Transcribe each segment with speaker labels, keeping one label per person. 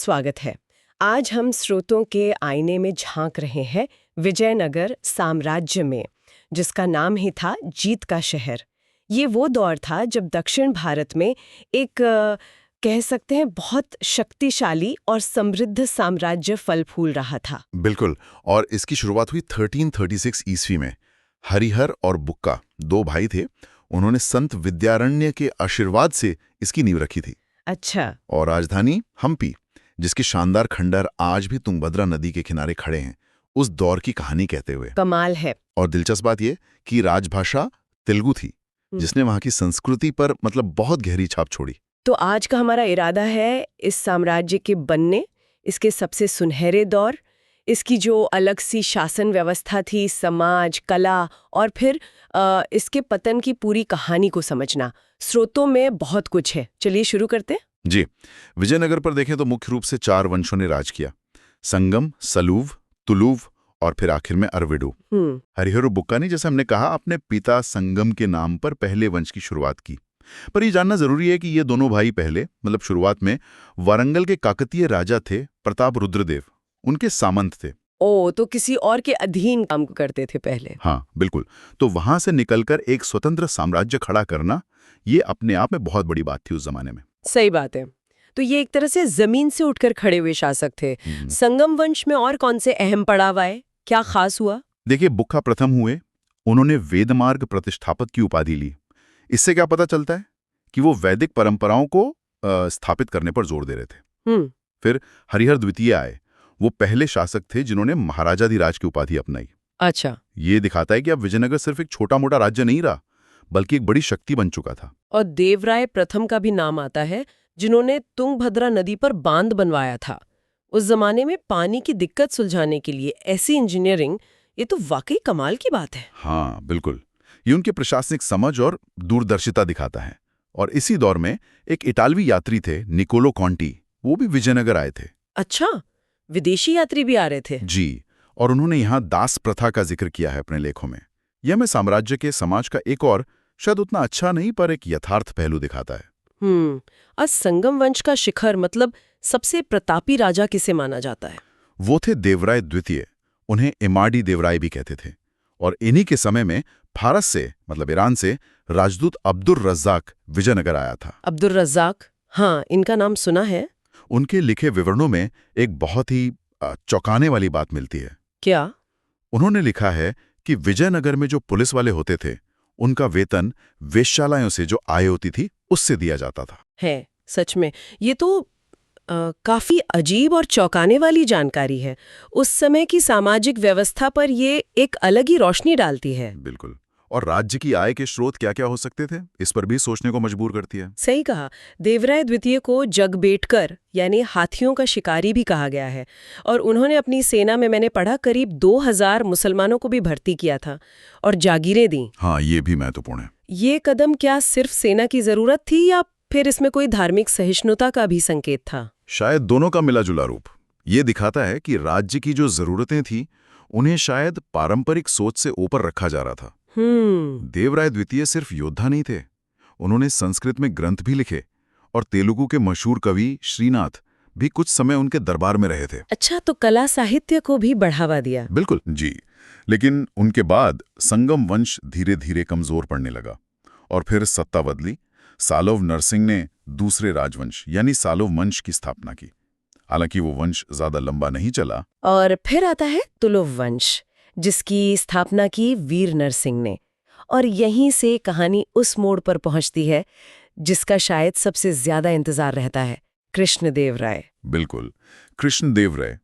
Speaker 1: स्वागत है। आज हम स्रोतों के आईने में झांक रहे हैं विजयनगर साम्राज्य में, जिसका नाम ही था जीत का शहर। ये वो दौर था जब दक्षिण भारत में एक कह सकते हैं बहुत शक्तिशाली और समृद्ध साम्राज्य फल फूल रहा था।
Speaker 2: बिल्कुल। और इसकी शुरुआत हुई 1336 ईस्वी में। हरिहर और बुक्का दो भाई थे। उन्होंने संत विद्यारण्य के आशीर्वाद से इसकी नींव रखी थी।
Speaker 1: अच्छा।
Speaker 2: और राजधानी हम्पी, जिसके शानदार खंडर आज भी तुंगभद्रा नदी के किनारे खड़े हैं, उस दौर की कहानी कहते हुए।
Speaker 1: कमाल है।
Speaker 2: और दिलचस्प बात यह कि राजभाषा तेलुगु थी, जिसने वहां की संस्कृति पर बहुत गहरी छाप छोड़ी।
Speaker 1: तो आज का हमारा इरादा है इस साम्राज्य के बनने, इसके सबसे सुनहरे दौर, इसकी जो अलग सी शासन व्यवस्था थी, समाज, कला, और फिर इसके पतन की पूरी कहानी को समझना। स्रोतों में बहुत कुछ है, चलिए शुरू करते हैं।
Speaker 2: जी, विजयनगर पर देखें तो मुख्य रूप से 4 वंशों ने राज किया: संगम, सलूव, तुलुव और फिर आखिर में अरविडु। हरिहर बुक्का ने, जैसे हमने कहा, अपने पिता संगम के नाम पर पहले वंश की शुरुआत की। पर यह जानना जरूरी है कि ये दोनों भाई पहले शुरुआत में वारंगल के काकतीय राजा थे प्रताप रुद्रदेव, उनके सामंत थे।
Speaker 1: तो किसी और के अधीन काम करते थे पहले।
Speaker 2: हाँ बिल्कुल। तो वहां से निकलकर एक स्वतंत्र साम्राज्य खड़ा करना, ये अपने आप में बहुत बड़ी बात थी उस जमाने में।
Speaker 1: सही बात है। तो ये एक तरह से जमीन से उठकर खड़े हुए शासक थे। संगम वंश में और कौन से अहम पड़ाव आए, क्या खास हुआ?
Speaker 2: देखिए, बुक्का प्रथम हुए। उन्होंने वेदमार्ग प्रतिष्ठापक की उपाधि ली। इससे क्या पता चलता है कि वो वैदिक परंपराओं को स्थापित करने पर जोर दे रहे थे। फिर हरिहर द्वितीय आए। वो पहले शासक थे जिन्होंने महाराजाधिराज की उपाधि अपनाई।
Speaker 1: अच्छा।
Speaker 2: ये दिखाता है कि अब विजयनगर सिर्फ एक छोटा मोटा राज्य नहीं रहा, बल्कि एक बड़ी शक्ति बन चुका था।
Speaker 1: और देवराय प्रथम का भी नाम आता है, जिन्होंने तुंगभद्रा नदी पर बांध बनवाया था। उस जमाने में पानी की दिक्कत सुलझाने के लिए ऐसी इंजीनियरिंग, ये तो वाकई कमाल की बात है।
Speaker 2: हाँ बिल्कुल। ये उनके प्रशासनिक समझ और दूरदर्शिता दिखाता है। और इसी दौर में एक इटालवी यात्री थे, निकोलो कॉन्टी, वो भी विजयनगर आए थे।
Speaker 1: अच्छा, विदेशी यात्री भी आ रहे थे?
Speaker 2: जी। और उन्होंने यहाँ दास प्रथा का जिक्र किया है अपने लेखों में। यह हमें साम्राज्य के समाज का एक और, शायद उतना अच्छा नहीं पर एक यथार्थ पहलू दिखाता है।
Speaker 1: और संगम वंश का शिखर, मतलब सबसे प्रतापी राजा किसे माना जाता है?
Speaker 2: वो थे देवराय द्वितीय। उन्हें इमाडी देवराय भी कहते थे। और इन्हीं के समय में फारस से, ईरान से, राजदूत अब्दुर रज़्ज़ाक विजयनगर आया था।
Speaker 1: अब्दुर रज़्ज़ाक, हाँ, इनका नाम सुना है।
Speaker 2: उनके लिखे विवरणों में एक बहुत ही चौंकाने वाली बात मिलती है।
Speaker 1: क्या?
Speaker 2: उन्होंने लिखा है कि विजयनगर में जो पुलिस वाले होते थे, उनका वेतन वेश्यालयों से जो आय होती थी उससे दिया जाता था।
Speaker 1: है, सच में। ये तो काफी अजीब और चौंकाने वाली जानकारी है। उस समय की सामाजिक व्यवस्था पर ये एक अलग ही रोशनी डालती है।
Speaker 2: बिल्कुल। और राज्य की आय के स्रोत क्या क्या हो सकते थे, इस पर भी सोचने को मजबूर करती है।
Speaker 1: सही कहा। देवराय द्वितीय को जगबेटकर यानी हाथियों का शिकारी भी कहा गया है। और उन्होंने अपनी सेना में, मैंने पढ़ा, करीब 2000 मुसलमानों को भी भर्ती किया था और जागीरें दी।
Speaker 2: हाँ, ये भी महत्वपूर्ण है।
Speaker 1: ये कदम क्या सिर्फ सेना की जरूरत थी, या फिर इसमें कोई धार्मिक सहिष्णुता का भी संकेत था?
Speaker 2: शायद दोनों का मिला जुला रूप। ये दिखाता है कि राज्य की जो जरूरतें थी, उन्हें शायद पारंपरिक सोच से ऊपर रखा जा रहा था। देवराय द्वितीय सिर्फ योद्धा नहीं थे, उन्होंने संस्कृत में ग्रंथ भी लिखे। और तेलुगु के मशहूर कवि श्रीनाथ भी कुछ समय उनके दरबार में रहे थे।
Speaker 1: अच्छा, तो कला साहित्य को भी बढ़ावा दिया।
Speaker 2: बिल्कुल जी। लेकिन उनके बाद संगम वंश धीरे धीरे कमजोर पड़ने लगा और फिर सत्ता बदली। सालोव नरसिंह ने दूसरे राजवंश यानी सालोव वंश की स्थापना की। हालांकि वो वंश ज्यादा लंबा नहीं चला।
Speaker 1: और फिर आता है तुलुव वंश, जिसकी स्थापना की वीर नरसिंह ने। और यहीं से कहानी उस मोड़ पर पहुंचती है जिसका शायद सबसे ज्यादा इंतजार रहता है, कृष्णदेव राय।
Speaker 2: बिल्कुल, कृष्णदेव राय।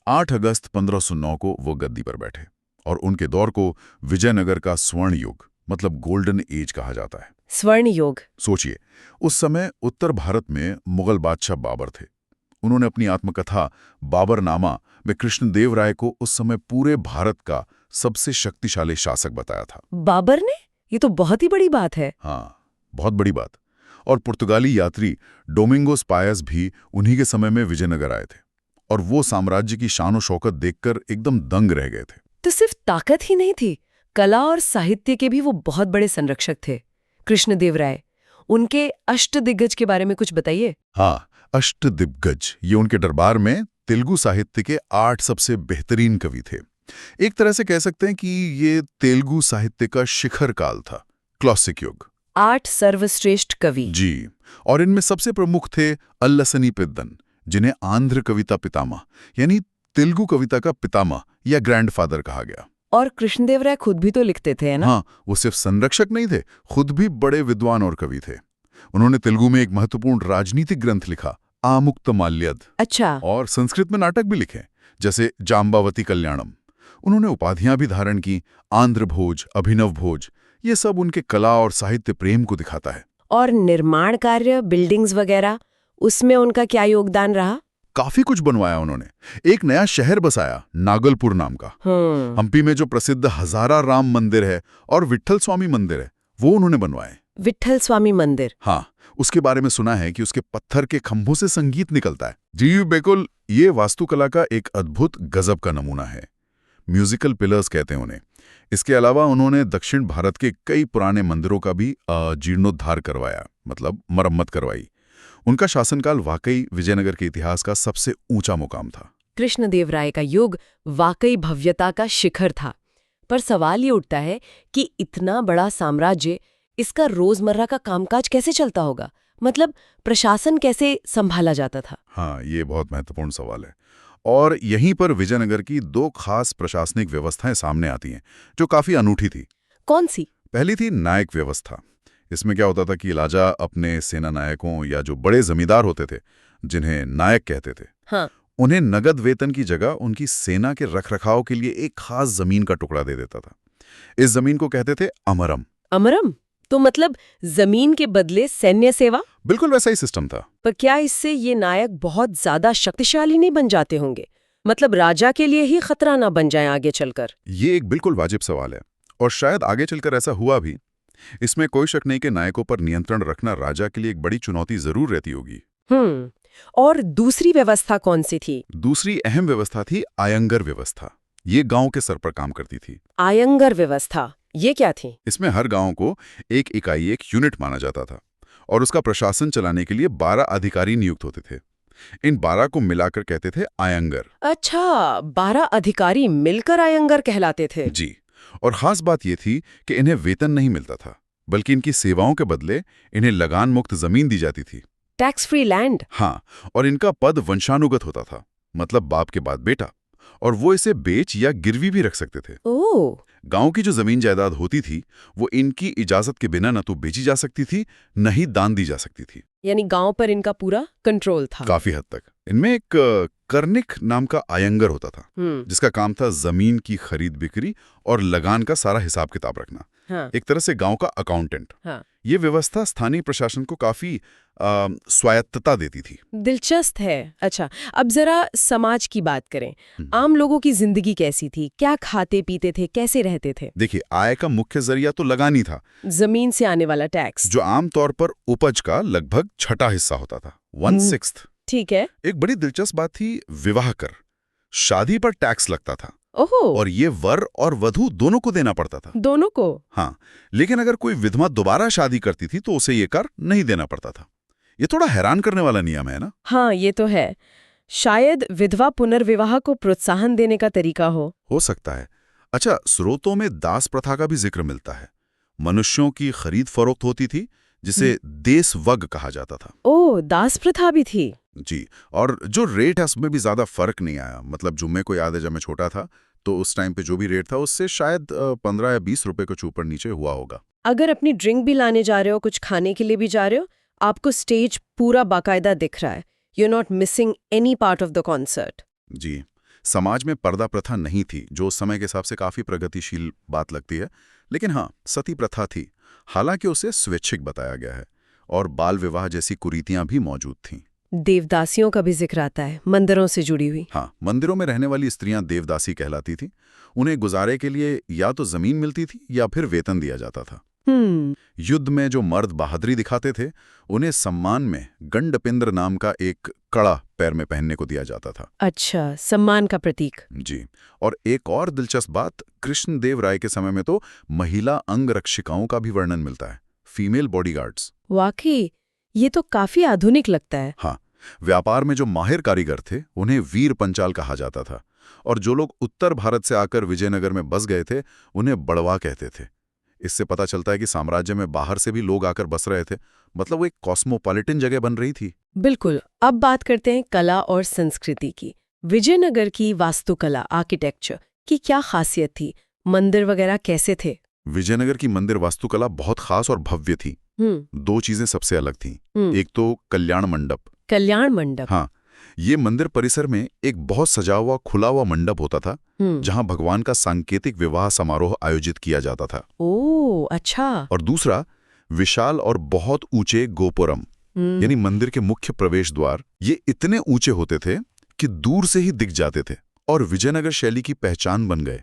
Speaker 2: 8 अगस्त 1509 को वो गद्दी पर बैठे और उनके दौर को विजयनगर का स्वर्ण युग गोल्डन एज कहा जाता है।
Speaker 1: स्वर्ण युग।
Speaker 2: सोचिए, उस समय उत्तर भारत में मुगल बादशाह बाबर थे। उन्होंने अपनी आत्मकथा बाबरनामा में कृष्णदेव राय को उस समय पूरे भारत का सबसे शक्तिशाली शासक बताया था।
Speaker 1: बाबर ने? ये तो बहुत ही बड़ी बात है।
Speaker 2: हाँ, बहुत बड़ी बात। और पुर्तगाली यात्री डोमिंगोस पायस भी उन्हीं के समय में विजयनगर आए थे और वो साम्राज्य की शान शौकत देखकर एकदम दंग रह गए थे।
Speaker 1: तो सिर्फ ताकत ही नहीं थी, कला और साहित्य के भी वो बहुत बड़े संरक्षक थे। कृष्णदेव राय, उनके अष्टदिग्गज के बारे में कुछ बताइए।
Speaker 2: हाँ, अष्टदिग्गज, ये उनके दरबार में तेलुगु साहित्य के 8 सबसे बेहतरीन कवि थे। एक तरह से कह सकते हैं कि ये तेलुगु साहित्य का शिखर काल था, क्लासिक युग।
Speaker 1: 8 सर्वश्रेष्ठ कवि।
Speaker 2: जी, और इनमें सबसे प्रमुख थे अल्लसनी पेद्दन, जिन्हें आंध्र कविता पितामह यानी तेलुगु कविता का पितामह या ग्रैंडफादर कहा गया।
Speaker 1: और कृष्णदेवराय खुद भी तो लिखते थे, है ना?
Speaker 2: हाँ, वो सिर्फ संरक्षक नहीं थे, खुद भी बड़े विद्वान और कवि थे। उन्होंने तेलुगु में एक महत्वपूर्ण राजनीतिक ग्रंथ लिखा, आमुक्तमाल्यद।
Speaker 1: अच्छा।
Speaker 2: और संस्कृत में नाटक भी लिखे, जैसे जाम्बावती कल्याणम। उन्होंने उपाधियां भी धारण की, आंध्र भोज, अभिनव भोज। ये सब उनके कला और साहित्य प्रेम को दिखाता है।
Speaker 1: और निर्माण कार्य, बिल्डिंग्स वगैरह, उसमें उनका क्या योगदान रहा?
Speaker 2: काफी कुछ बनवाया उन्होंने। एक नया शहर बसाया, नागलपुर नाम का। हम्पी में जो प्रसिद्ध हजारा राम मंदिर है और विट्ठल स्वामी मंदिर है, वो उन्होंने बनवाए।
Speaker 1: विट्ठल स्वामी मंदिर?
Speaker 2: हाँ, उसके बारे में सुना है कि उसके पत्थर के खंभों से संगीत निकलता है। जी बिल्कुल, ये वास्तुकला का एक अद्भुत गजब का नमूना है। म्यूजिकल पिलर्स कहते हैं उन्हें। इसके अलावा उन्होंने दक्षिण भारत के कई पुराने मंदिरों का भी जीर्णोद्धार करवाया, मतलब मरम्मत करवाई। उनका शासनकाल वाकई विजयनगर के इतिहास का सबसे ऊंचा मुकाम था।
Speaker 1: कृष्णदेवराय का युग वाकई भव्यता का शिखर था। पर सवाल ये उठता है कि इतना बड़ा साम्राज्य, इसका रोजमर्रा का कामकाज कैसे चलता होगा? मतलब प्रशासन कैसे संभाला जाता था?
Speaker 2: हाँ, ये बहुत महत्वपूर्ण सवाल है। और यहीं पर विजयनगर की 2 खास प्रशासनिक व्यवस्थाएं सामने आती हैं, जो काफी अनूठी थी।
Speaker 1: कौन सी?
Speaker 2: पहली थी नायक व्यवस्था। इसमें क्या होता था कि राजा अपने सेना नायकों या जो बड़े जमींदार होते थे, जिन्हें नायक कहते थे,
Speaker 1: हाँ,
Speaker 2: उन्हें नगद वेतन की जगह उनकी सेना के रखरखाव के लिए एक खास जमीन का टुकड़ा दे देता था। इस जमीन को कहते थे अमरम।
Speaker 1: अमरम? तो मतलब जमीन के बदले सैन्य सेवा?
Speaker 2: बिल्कुल वैसा ही सिस्टम था।
Speaker 1: पर क्या इससे ये नायक बहुत ज्यादा शक्तिशाली नहीं बन जाते होंगे? मतलब राजा के लिए ही खतरा ना बन जाए आगे चलकर?
Speaker 2: ये एक बिल्कुल वाजिब सवाल है, और शायद आगे चलकर ऐसा हुआ भी। इसमें कोई शक नहीं कि नायकों पर नियंत्रण रखना राजा के लिए एक बड़ी चुनौती जरूर रहती होगी।
Speaker 1: और दूसरी व्यवस्था कौन सी थी?
Speaker 2: दूसरी अहम व्यवस्था थी आयंगर व्यवस्था। ये गांव के सर पर काम करती थी।
Speaker 1: आयंगर व्यवस्था, ये क्या थी?
Speaker 2: इसमें हर गांव को एक इकाई, एक यूनिट माना जाता था, और उसका प्रशासन चलाने के लिए 12 अधिकारी नियुक्त होते थे। इन 12 को मिलाकर कहते थे आयंगर।
Speaker 1: अच्छा, 12 अधिकारी मिलकर आयंगर कहलाते थे?
Speaker 2: जी, और खास बात यह थी कि इन्हें वेतन नहीं मिलता था, बल्कि इनकी सेवाओं के बदले इन्हें लगान मुक्त जमीन दी जाती थी।
Speaker 1: Tax free land?
Speaker 2: हाँ, और इनका पद वंशानुगत होता था, मतलब बाप के बाद बेटा, और वो इसे बेच या गिरवी भी रख सकते थे।
Speaker 1: ओह!
Speaker 2: गांव की जो जमीन जायदाद होती थी, वो इनकी इजाजत के बिना न तो बेची जा सकती थी, न ही दान दी जा सकती थी।
Speaker 1: यानी गांव पर इनका पूरा कंट्रोल था।
Speaker 2: काफी हद तक। इनमें एक कर्निक नाम का आयंगर होता था, जिसका काम था जमीन की खरीद बिक्री और लगान का सारा हिसाब किताब रखना।
Speaker 1: हाँ।
Speaker 2: एक तरह से गांव का अकाउंटेंट।
Speaker 1: हाँ।
Speaker 2: ये व्यवस्था स्थानीय प्रशासन को काफी स्वायत्तता देती थी।
Speaker 1: दिलचस्प है। अच्छा, अब जरा समाज की बात करें। आम लोगों की जिंदगी कैसी थी? क्या खाते पीते थे? कैसे रहते थे?
Speaker 2: देखिए, आय का मुख्य जरिया तो लगान ही था,
Speaker 1: जमीन से आने वाला टैक्स,
Speaker 2: जो आमतौर पर उपज का लगभग 6वां हिस्सा होता था, 1/6।
Speaker 1: ठीक है।
Speaker 2: एक बड़ी दिलचस्प बात थी विवाह कर। शादी पर टैक्स लगता था।
Speaker 1: ओहो!
Speaker 2: और ये वर और वधू दोनों को देना पड़ता था।
Speaker 1: दोनों को?
Speaker 2: हाँ, लेकिन अगर कोई विधवा दोबारा शादी करती थी तो उसे ये कर नहीं देना पड़ता था। ये थोड़ा हैरान करने वाला नियम है ना?
Speaker 1: हाँ, ये तो है। शायद विधवा पुनर्विवाह को प्रोत्साहन देने का तरीका हो
Speaker 2: सकता है। अच्छा, स्रोतों में दास प्रथा का भी जिक्र मिलता है। मनुष्यों की खरीद फरोख्त होती थी, जिसे देशवग कहा जाता था।
Speaker 1: ओह, दास प्रथा भी थी?
Speaker 2: जी, और जो रेट है उसमें भी ज्यादा फर्क नहीं आया। मतलब जुम्मे को याद है, जब मैं छोटा था तो उस टाइम पे जो भी रेट था उससे शायद 15 या 20 रुपए कुछ ऊपर नीचे हुआ होगा।
Speaker 1: अगर अपनी ड्रिंक भी लाने जा रहे हो, कुछ खाने के लिए भी जा रहे हो, आपको स्टेज पूरा बाकायदा दिख रहा है। You are not missing any part of the concert.
Speaker 2: जी, समाज में पर्दा प्रथा नहीं थी, जो उस समय के हिसाब से काफी प्रगतिशील बात लगती है। लेकिन हाँ, सती प्रथा थी, हालांकि उसे स्वैच्छिक बताया गया है, और बाल विवाह जैसी कुरीतियां भी मौजूद थीं।
Speaker 1: देवदासियों का भी जिक्र आता है, मंदिरों से जुड़ी हुई।
Speaker 2: हाँ, मंदिरों में रहने वाली स्त्रियां देवदासी कहलाती थीं। उन्हें गुजारे के लिए या तो जमीन मिलती थी या फिर वेतन दिया जाता था। युद्ध में जो मर्द बहादुरी दिखाते थे, उन्हें सम्मान में गंडपिंद्र नाम का एक कड़ा पैर में पहनने को दिया जाता था।
Speaker 1: अच्छा, सम्मान का प्रतीक।
Speaker 2: जी, और एक और दिलचस्प बात, कृष्णदेव राय के समय में तो महिला अंगरक्षिकाओं का भी वर्णन मिलता है, फीमेल बॉडीगार्ड्स।
Speaker 1: वाकई, ये तो काफी आधुनिक लगता है।
Speaker 2: हाँ, व्यापार में जो माहिर कारीगर थे उन्हें वीर पंचाल कहा जाता था, और जो लोग उत्तर भारत से आकर विजयनगर में बस गए थे उन्हें बड़वा कहते थे। इससे पता चलता है कि साम्राज्य में बाहर से भी लोग आकर बस रहे थे, मतलब वो एक कॉस्मोपॉलिटन जगह बन रही थी।
Speaker 1: बिल्कुल। अब बात करते हैं कला और संस्कृति की। विजयनगर की वास्तुकला, आर्किटेक्चर की क्या खासियत थी? मंदिर वगैरह कैसे थे?
Speaker 2: विजयनगर की मंदिर वास्तुकला बहुत खास और भव्य थी। दो चीजें सबसे अलग थीं। एक तो कल्याण मंडप।
Speaker 1: कल्याण मंडप?
Speaker 2: हाँ, ये मंदिर परिसर में एक बहुत सजा हुआ खुला हुआ मंडप होता था, जहां भगवान का सांकेतिक विवाह समारोह आयोजित किया जाता था।
Speaker 1: ओह, अच्छा।
Speaker 2: और दूसरा, विशाल और बहुत ऊंचे गोपुरम, यानी मंदिर के मुख्य प्रवेश द्वार। ये इतने ऊंचे होते थे कि दूर से ही दिख जाते थे और विजयनगर शैली की पहचान बन गए।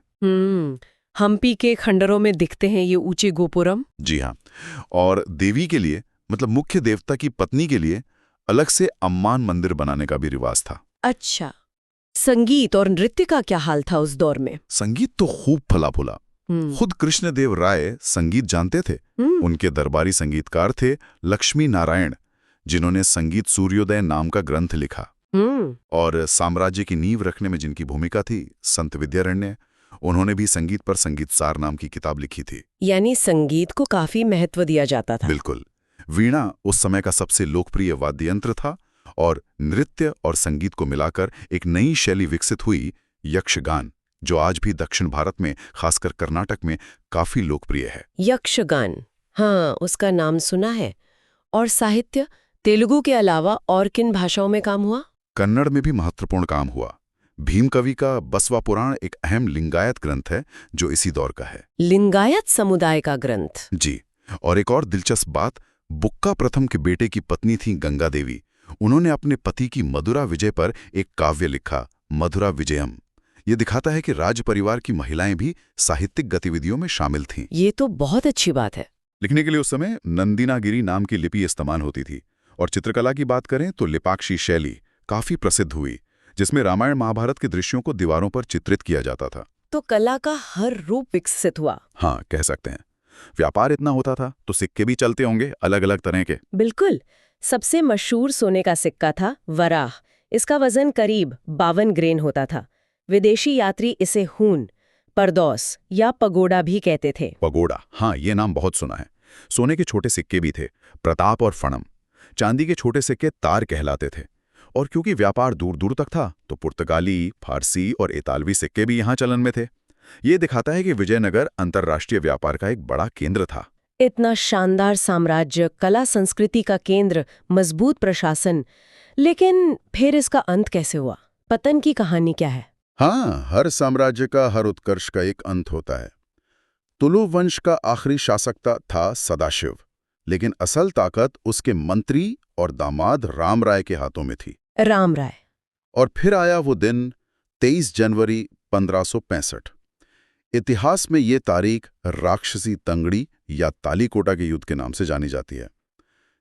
Speaker 1: हम्पी के खंडरों में दिखते हैं ये ऊंचे गोपुरम।
Speaker 2: जी हाँ, और देवी के लिए, मतलब मुख्य देवता की पत्नी के लिए अलग से अम्मान मंदिर बनाने का भी रिवाज था।
Speaker 1: अच्छा। संगीत और नृत्य का क्या हाल था उस दौर में?
Speaker 2: संगीत तो खूब फला फूला। खुद कृष्णदेव राय संगीत जानते थे। उनके दरबारी संगीतकार थे लक्ष्मी नारायण, जिन्होंने संगीत सूर्योदय नाम का ग्रंथ लिखा। और साम्राज्य की नींव रखने में जिनकी भूमिका थी, संत विद्यारण्य, उन्होंने भी संगीत पर संगीतसार नाम की किताब लिखी थी।
Speaker 1: यानी संगीत को काफी महत्व दिया जाता था।
Speaker 2: बिल्कुल। वीणा उस समय का सबसे लोकप्रिय वाद्य यंत्र था, और नृत्य और संगीत को मिलाकर एक नई शैली विकसित हुई, यक्षगान, जो आज भी दक्षिण भारत में, खासकर कर्नाटक में काफी लोकप्रिय है।
Speaker 1: यक्षगान, हाँ, उसका नाम सुना है। और साहित्य, तेलुगु के अलावा और किन भाषाओं में काम हुआ?
Speaker 2: कन्नड़ में भी महत्वपूर्ण काम हुआ। भीम कवि का बसवा पुराण एक अहम लिंगायत ग्रंथ है जो इसी दौर का है।
Speaker 1: लिंगायत समुदाय का ग्रंथ?
Speaker 2: जी। और एक और दिलचस्प बात, बुक्का प्रथम के बेटे की पत्नी थी गंगा देवी। उन्होंने अपने पति की मधुरा विजय पर एक काव्य लिखा, मधुरा विजयम। ये दिखाता है कि राज परिवार की महिलाएं भी साहित्यिक गतिविधियों में शामिल थीं।
Speaker 1: ये तो बहुत अच्छी बात है।
Speaker 2: लिखने के लिए उस समय नंदिनागिरी नाम की लिपि इस्तेमाल होती थी। और चित्रकला की बात करें तो लिपाक्षी शैली काफी प्रसिद्ध हुई, जिसमें रामायण महाभारत के दृश्यों को दीवारों पर चित्रित किया जाता था।
Speaker 1: तो कला का हर रूप विकसित हुआ।
Speaker 2: हाँ, कह सकते हैं। व्यापार इतना होता था तो सिक्के भी चलते होंगे अलग अलग तरह के।
Speaker 1: बिल्कुल। सबसे मशहूर सोने का सिक्का था वराह। इसका वजन करीब 52 ग्रेन होता था। विदेशी यात्री इसे हून, परदौस या पगोड़ा भी कहते थे।
Speaker 2: पगोड़ा, हाँ, ये नाम बहुत सुना है। सोने के छोटे सिक्के भी थे, प्रताप और फणम। चांदी के छोटे सिक्के तार कहलाते थे। और क्योंकि व्यापार दूर दूर तक था तो पुर्तगाली, फारसी और इतालवी सिक्के भी यहाँ चलन में थे। ये दिखाता है कि विजयनगर अंतर्राष्ट्रीय व्यापार का एक बड़ा केंद्र था।
Speaker 1: इतना शानदार साम्राज्य, कला संस्कृति का केंद्र, मजबूत प्रशासन, लेकिन फिर इसका अंत कैसे हुआ? पतन की कहानी क्या है?
Speaker 2: हाँ, हर साम्राज्य का, हर उत्कर्ष का एक अंत होता है। तुलु वंश का आखिरी शासक था सदाशिव, लेकिन असल ताकत उसके मंत्री और दामाद राम राय के हाथों में थी।
Speaker 1: राम राय।
Speaker 2: और फिर आया वो दिन, 23 जनवरी 1565। इतिहास में ये तारीख राक्षसी तंगड़ी या तालीकोटा के युद्ध के नाम से जानी जाती है।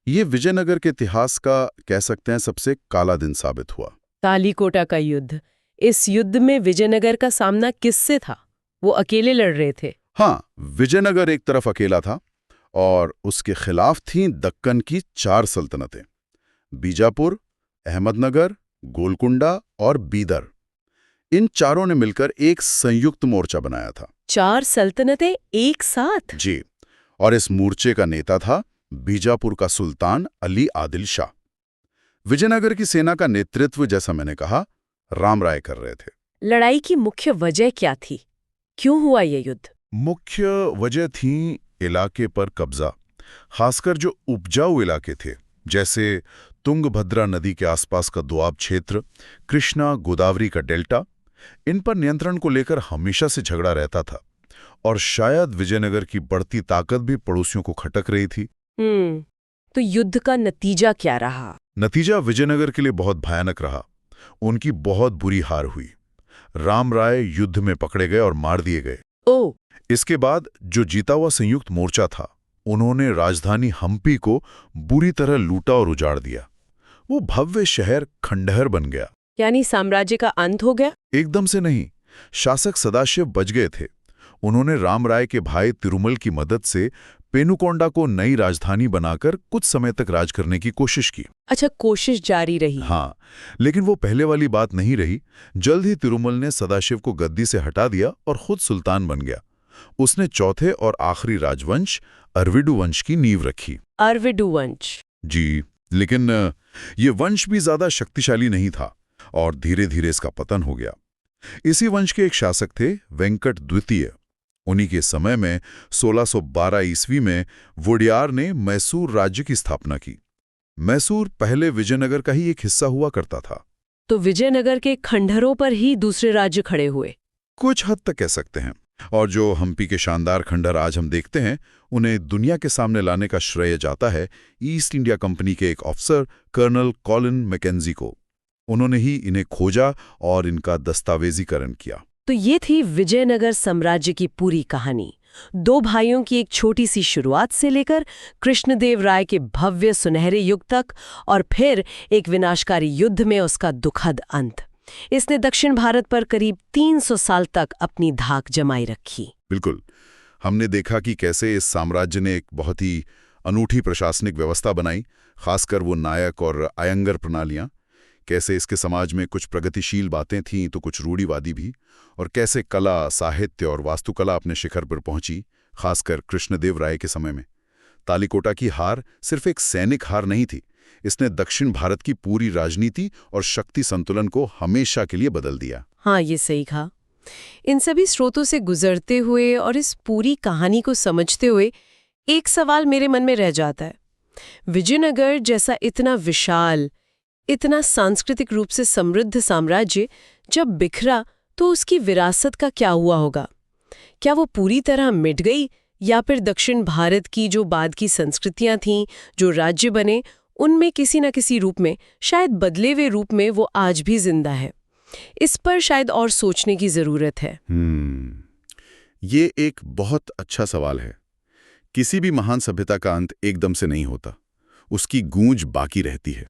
Speaker 2: ये विजयनगर के इतिहास का, कह सकते हैं, सबसे काला दिन साबित हुआ।
Speaker 1: तालीकोटा का युद्ध। इस युद्ध में विजयनगर का सामना किससे था? वो अकेले लड़ रहे थे?
Speaker 2: हाँ, विजयनगर एक तरफ अकेला था और उसके खिलाफ थीं दक्कन की 4 सल्तनतें, बीजापुर, अहमदनगर, गोलकुंडा और बीदर। इन चारों ने मिलकर एक संयुक्त मोर्चा बनाया था।
Speaker 1: 4 सल्तनतें एक साथ?
Speaker 2: जी। और इस मोर्चे का नेता था बीजापुर का सुल्तान अली आदिल शाह। विजयनगर की सेना का नेतृत्व, जैसा मैंने कहा, राम राय कर रहे थे।
Speaker 1: लड़ाई की मुख्य वजह क्या थी? क्यों हुआ ये युद्ध?
Speaker 2: मुख्य वजह थी इलाके पर कब्जा, खासकर जो उपजाऊ इलाके थे, जैसे तुंगभद्रा नदी के आसपास का दोआब क्षेत्र, कृष्णा गोदावरी का डेल्टा। इन पर नियंत्रण को लेकर हमेशा से झगड़ा रहता था, और शायद विजयनगर की बढ़ती ताकत भी पड़ोसियों को खटक रही थी।
Speaker 1: तो युद्ध का नतीजा क्या रहा?
Speaker 2: नतीजा विजयनगर के लिए बहुत भयानक रहा। उनकी बहुत बुरी हार हुई। राम राय युद्ध में पकड़े गए और मार दिए गए।
Speaker 1: ओह!
Speaker 2: इसके बाद जो जीता हुआ संयुक्त मोर्चा था, उन्होंने राजधानी हम्पी को बुरी तरह लूटा और उजाड़ दिया। वो भव्य शहर खंडहर बन गया।
Speaker 1: यानी साम्राज्य का अंत हो गया?
Speaker 2: एकदम से नहीं। शासक सदाशिव बच गए थे। उन्होंने राम राय के भाई तिरुमल की मदद से पेनुकोंडा को नई राजधानी बनाकर कुछ समय तक राज करने की कोशिश की।
Speaker 1: अच्छा, कोशिश जारी रही।
Speaker 2: हाँ, लेकिन वो पहले वाली बात नहीं रही। जल्द ही तिरुमल ने सदाशिव को गद्दी से हटा दिया और खुद सुल्तान बन गया। उसने चौथे और आखिरी राजवंश अरविडु वंश की नींव रखी।
Speaker 1: अरविडु वंश? जी,
Speaker 2: लेकिन ये वंश भी ज्यादा शक्तिशाली नहीं था और धीरे धीरे इसका पतन हो गया। इसी वंश के एक शासक थे वेंकट द्वितीय। उन्हीं के समय में 1612 ईस्वी में वोडियार ने मैसूर राज्य की स्थापना की। मैसूर पहले विजयनगर का ही एक हिस्सा हुआ करता था।
Speaker 1: तो विजयनगर के खंडहरों पर ही दूसरे राज्य खड़े हुए?
Speaker 2: कुछ हद तक कह सकते हैं। और जो हम्पी के शानदार खंडहर आज हम देखते हैं, उन्हें दुनिया के सामने लाने का श्रेय जाता है ईस्ट इंडिया कंपनी के एक ऑफिसर कर्नल कॉलिन मैकेंजी को। उन्होंने ही इन्हें खोजा और इनका दस्तावेजीकरण किया।
Speaker 1: तो ये थी विजयनगर साम्राज्य की पूरी कहानी। दो भाइयों की एक छोटी सी शुरुआत से लेकर कृष्णदेव राय के भव्य सुनहरे युग तक, और फिर एक विनाशकारी युद्ध में उसका दुखद अंत। इसने दक्षिण भारत पर करीब 300 साल तक अपनी धाक जमाई रखी।
Speaker 2: बिल्कुल। हमने देखा कि कैसे इस साम्राज्य ने एक बहुत ही अनूठी प्रशासनिक व्यवस्था बनाई, खासकर वो नायक और आयंगर प्रणालियां। कैसे इसके समाज में कुछ प्रगतिशील बातें थीं तो कुछ रूढ़िवादी भी, और कैसे कला, साहित्य और वास्तुकला अपने शिखर पर पहुंची, खासकर कृष्णदेव राय के समय में। तालिकोटा की हार सिर्फ एक सैनिक हार नहीं थी, इसने दक्षिण भारत की पूरी राजनीति और शक्ति संतुलन को हमेशा के लिए बदल दिया।
Speaker 1: हाँ, ये सही कहा। इन सभी स्रोतों से गुजरते हुए और इस पूरी कहानी को समझते हुए एक सवाल मेरे मन में रह जाता है। विजयनगर जैसा इतना विशाल, इतना सांस्कृतिक रूप से समृद्ध साम्राज्य जब बिखरा तो उसकी विरासत का क्या हुआ होगा? क्या वो पूरी तरह मिट गई, या फिर दक्षिण भारत की जो बाद की संस्कृतियां थीं, जो राज्य बने, उनमें किसी न किसी रूप में, शायद बदले हुए रूप में, वो आज भी जिंदा है? इस पर शायद और सोचने की जरूरत है।
Speaker 2: ये एक बहुत अच्छा सवाल है। किसी भी महान सभ्यता का अंत एकदम से नहीं होता, उसकी गूंज बाकी रहती है।